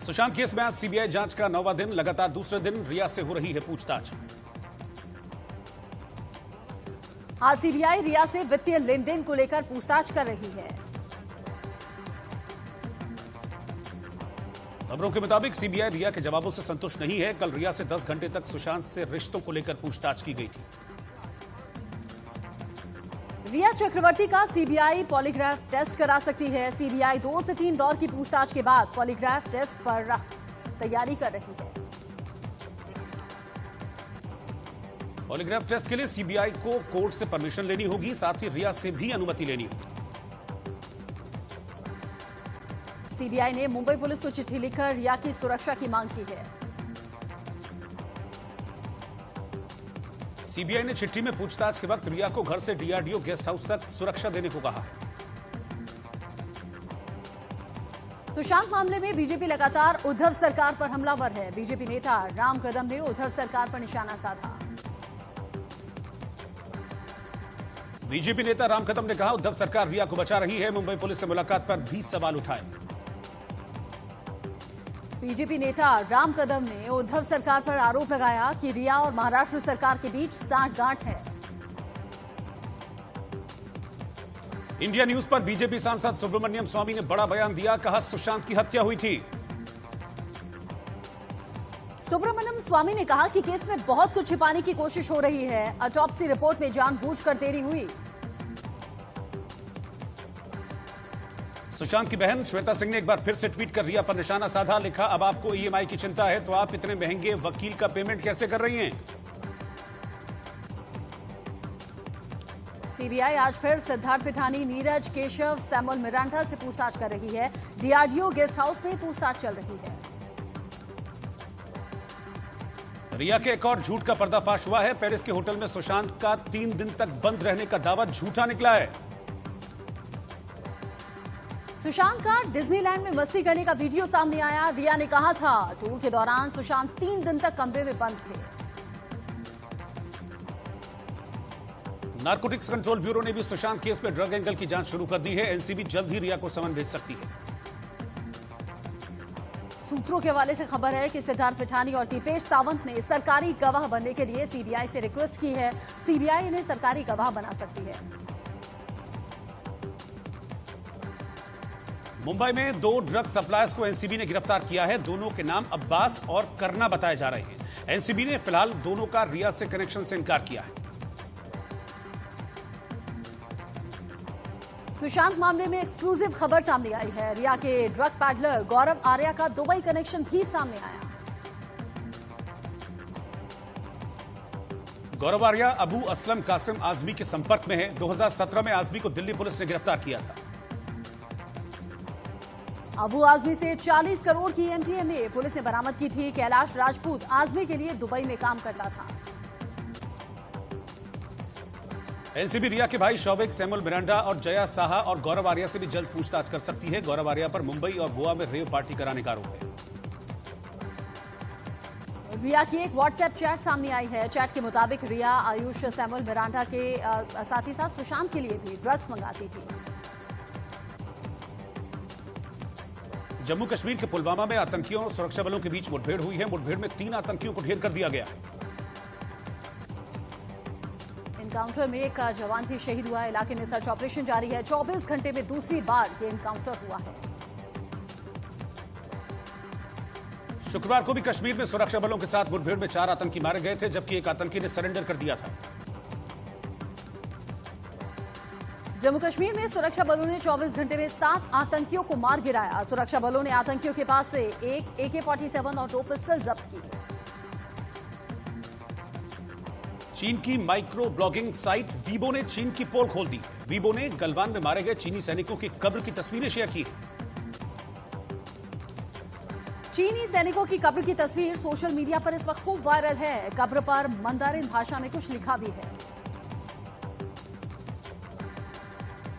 Sushant case में आज CBI जांच का 9वां दिन। लगातार दूसरे दिन रिया से हो रही है पूछताछ। आज सीबीआई रिया से वित्तीय लेन देन को लेकर पूछताछ कर रही है। खबरों के मुताबिक सीबीआई रिया के जवाबों से संतुष्ट नहीं है। कल रिया से 10 घंटे तक सुशांत से रिश्तों को लेकर पूछताछ की गई थी। रिया चक्रवर्ती का सीबीआई पॉलीग्राफ टेस्ट करा सकती है। सीबीआई 2 से 3 दौर की पूछताछ के बाद पॉलीग्राफ टेस्ट पर तैयारी कर रही है। पॉलीग्राफ टेस्ट के लिए सीबीआई को कोर्ट से परमिशन लेनी होगी, साथ ही रिया से भी अनुमति लेनी होगी। सीबीआई ने मुंबई पुलिस को चिट्ठी लिखकर रिया की सुरक्षा की मांग की है। सीबीआई ने चिट्ठी में पूछताछ के वक्त रिया को घर से डीआरडीओ गेस्ट हाउस तक सुरक्षा देने को कहा। सुशांत मामले में बीजेपी लगातार उद्धव सरकार पर हमलावर है। बीजेपी नेता राम कदम ने उद्धव सरकार पर निशाना साधा। बीजेपी नेता राम कदम ने कहा, उद्धव सरकार रिया को बचा रही है। मुंबई पुलिस से मुलाकात पर भी सवाल उठाए। बीजेपी नेता राम कदम ने उद्धव सरकार पर आरोप लगाया कि रिया और महाराष्ट्र सरकार के बीच सांठगांठ है। इंडिया न्यूज पर बीजेपी सांसद सुब्रमण्यम स्वामी ने बड़ा बयान दिया। कहा, सुशांत की हत्या हुई थी। सुब्रमण्यम स्वामी ने कहा कि केस में बहुत कुछ छिपाने की कोशिश हो रही है। ऑटोप्सी रिपोर्ट में जानबूझकर देरी हुई। सुशांत की बहन श्वेता सिंह ने एक बार फिर से ट्वीट कर रिया पर निशाना साधा। लिखा, अब आपको ईएमआई की चिंता है तो आप इतने महंगे वकील का पेमेंट कैसे कर रही हैं? सीबीआई आज फिर सिद्धार्थ पिठानी, नीरज केशव, सैमुअल मिरांडा से पूछताछ कर रही है। डीआरडीओ गेस्ट हाउस में पूछताछ चल रही है। रिया के एक और झूठ का पर्दाफाश हुआ है। पेरिस के होटल में सुशांत का 3 दिन तक बंद रहने का दावा झूठा निकला है। सुशांत का डिज्नीलैंड में मस्ती करने का वीडियो सामने आया। रिया ने कहा था टूर के दौरान सुशांत 3 दिन तक कमरे में बंद थे। नारकोटिक्स कंट्रोल ब्यूरो ने भी सुशांत केस में ड्रग एंगल की जांच शुरू कर दी है। एनसीबी जल्द ही रिया को समन भेज सकती है। सूत्रों के हवाले से खबर है कि सिद्धार्थ पिठानी और दीपेश सावंत ने सरकारी गवाह बनने के लिए सीबीआई से रिक्वेस्ट की है। सीबीआई इन्हें सरकारी गवाह बना सकती है। मुंबई में 2 ड्रग सप्लायर्स को एनसीबी ने गिरफ्तार किया है। दोनों के नाम अब्बास और करना बताए जा रहे हैं। एनसीबी ने फिलहाल दोनों का रिया से कनेक्शन से इनकार किया है। सुशांत मामले में एक्सक्लूसिव खबर सामने आई है। रिया के ड्रग पैडलर गौरव आर्या का दुबई कनेक्शन भी सामने आया। गौरव आर्या अबू असलम कासिम आजमी के संपर्क में है। 2017 में आजमी को दिल्ली पुलिस ने गिरफ्तार किया था। अबू आजमी से 40 करोड़ की एमडीएमए पुलिस ने बरामद की थी। कैलाश राजपूत आजमी के लिए दुबई में काम करता था। एनसीबी रिया के भाई शौविक, सैमुअल मिरांडा और जया साहा और गौरव आर्या से भी जल्द पूछताछ कर सकती है। गौरव आर्या पर मुंबई और गोवा में रेव पार्टी कराने का आरोप है। रिया की एक व्हाट्सएप चैट सामने आई है। चैट के मुताबिक रिया आयुष, सैमुअल मिरांडा के साथ ही साथ सुशांत के लिए भी ड्रग्स मंगाती थी। जम्मू कश्मीर के पुलवामा में आतंकियों और सुरक्षा बलों के बीच मुठभेड़ हुई है। मुठभेड़ में 3 आतंकियों को ढेर कर दिया गया। एनकाउंटर में एक जवान भी शहीद हुआ। इलाके में सर्च ऑपरेशन जारी है। 24 घंटे में दूसरी बार ये एनकाउंटर हुआ है। शुक्रवार को भी कश्मीर में सुरक्षा बलों के साथ मुठभेड़ में 4 आतंकी मारे गए थे, जबकि एक आतंकी ने सरेंडर कर दिया था। जम्मू कश्मीर में सुरक्षा बलों ने 24 घंटे में 7 आतंकियों को मार गिराया। सुरक्षा बलों ने आतंकियों के पास से एक AK-47 और 2 पिस्टल जब्त की। चीन की माइक्रो ब्लॉगिंग साइट वीबो ने चीन की पोल खोल दी। वीबो ने गलवान में मारे गए चीनी सैनिकों की कब्र की तस्वीरें शेयर की। चीनी सैनिकों की कब्र की तस्वीर सोशल मीडिया पर इस वक्त खूब वायरल है। कब्र पर मंदारिन भाषा में कुछ लिखा भी है।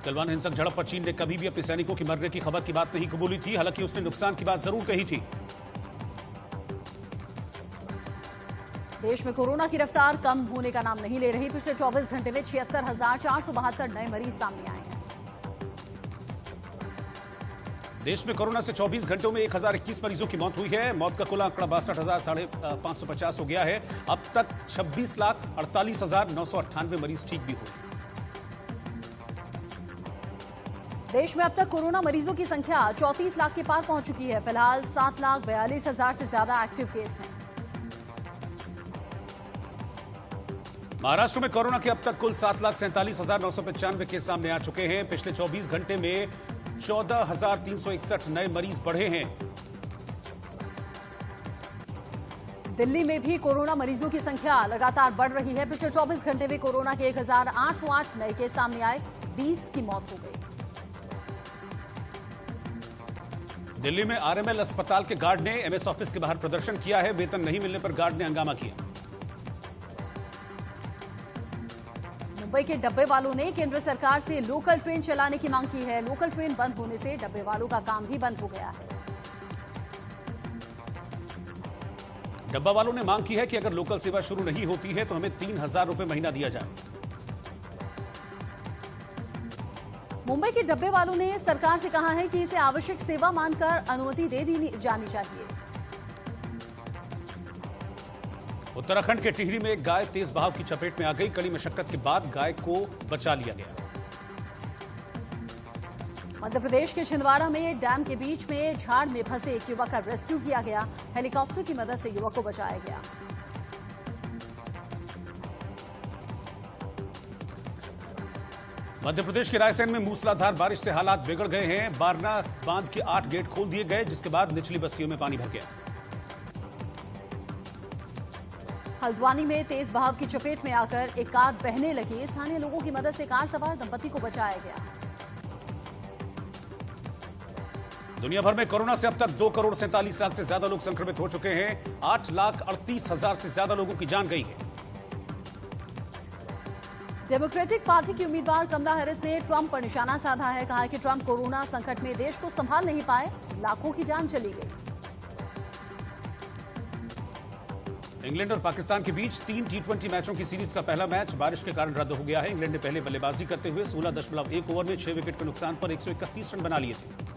गलवान हिंसक झड़प पर चीन ने कभी भी अपने सैनिकों की मरने की खबर की बात नहीं कबूली थी। हालांकि उसने नुकसान की बात जरूर कही थी। देश में कोरोना की रफ्तार कम होने का नाम नहीं ले रही। पिछले 24 घंटे में 76,472 नए मरीज सामने आए हैं। देश में कोरोना से 24 घंटों में 1021 मरीजों की मौत हुई है। मौत का कुल आंकड़ा 62,550 हो गया है। अब तक 26,48,998 मरीज ठीक भी हुए। देश में अब तक कोरोना मरीजों की संख्या 34 लाख के पार पहुंच चुकी है। फिलहाल 7,42,000 से ज्यादा एक्टिव केस हैं। महाराष्ट्र में कोरोना के अब तक कुल 7,47,995 केस सामने आ चुके हैं। पिछले 24 घंटे में 14,361 नए मरीज बढ़े हैं। दिल्ली में भी कोरोना मरीजों की संख्या लगातार बढ़ रही है। पिछले 24 घंटे में कोरोना के 1,808 नए केस सामने आए, 20 की मौत हो गई। दिल्ली में आरएमएल अस्पताल के गार्ड ने एमएस ऑफिस के बाहर प्रदर्शन किया है। वेतन नहीं मिलने पर गार्ड ने हंगामा किया। मुंबई के डब्बे वालों ने केंद्र सरकार से लोकल ट्रेन चलाने की मांग की है। लोकल ट्रेन बंद होने से डब्बे वालों का काम भी बंद हो गया है। डब्बा वालों ने मांग की है कि अगर लोकल सेवा शुरू नहीं होती है तो हमें 3,000 रुपए महीना दिया जाए। मुंबई के डब्बे वालों ने सरकार से कहा है कि इसे आवश्यक सेवा मानकर अनुमति दे दी जानी चाहिए। उत्तराखंड के टिहरी में एक गाय तेज बहाव की चपेट में आ गई। कड़ी मशक्कत के बाद गाय को बचा लिया गया। मध्य प्रदेश के छिंदवाड़ा में डैम के बीच में झाड़ में फंसे एक युवक का रेस्क्यू किया गया। हेलीकॉप्टर की मदद से युवक को बचाया गया। मध्य प्रदेश के रायसेन में मूसलाधार बारिश से हालात बिगड़ गए हैं। बारना बांध के 8 गेट खोल दिए गए, जिसके बाद निचली बस्तियों में पानी भर गया। हल्द्वानी में तेज बहाव की चपेट में आकर एक कार बहने लगी। स्थानीय लोगों की मदद से कार सवार दंपति को बचाया गया। दुनिया भर में कोरोना से अब तक 2,47,00,000 से ज्यादा लोग संक्रमित हो चुके हैं। 8,38,000 से ज्यादा लोगों की जान गई है। डेमोक्रेटिक पार्टी की उम्मीदवार कमला हैरिस ने ट्रंप पर निशाना साधा है। कहा है कि ट्रंप कोरोना संकट में देश को संभाल नहीं पाए, लाखों की जान चली गई। इंग्लैंड और पाकिस्तान के बीच 3 T20 मैचों की सीरीज का पहला मैच बारिश के कारण रद्द हो गया है। इंग्लैंड ने पहले बल्लेबाजी करते हुए 16.1 ओवर में 6 विकेट के नुकसान पर 131 रन बना लिए थे।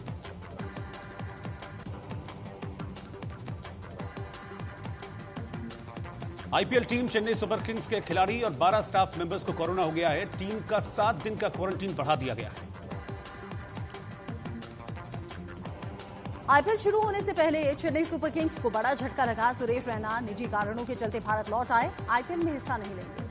IPL team Chennai super Kings के खिलाड़ी और 12 स्टाफ मेंबर्स को कोरोना हो गया है। टीम का 7 दिन का क्वारंटीन बढ़ा दिया गया है। आईपीएल शुरू होने से पहले चेन्नई सुपर किंग्स को बड़ा झटका लगा। सुरेश रैना निजी कारणों के चलते भारत लौट आए, आईपीएल में हिस्सा नहीं लेंगे।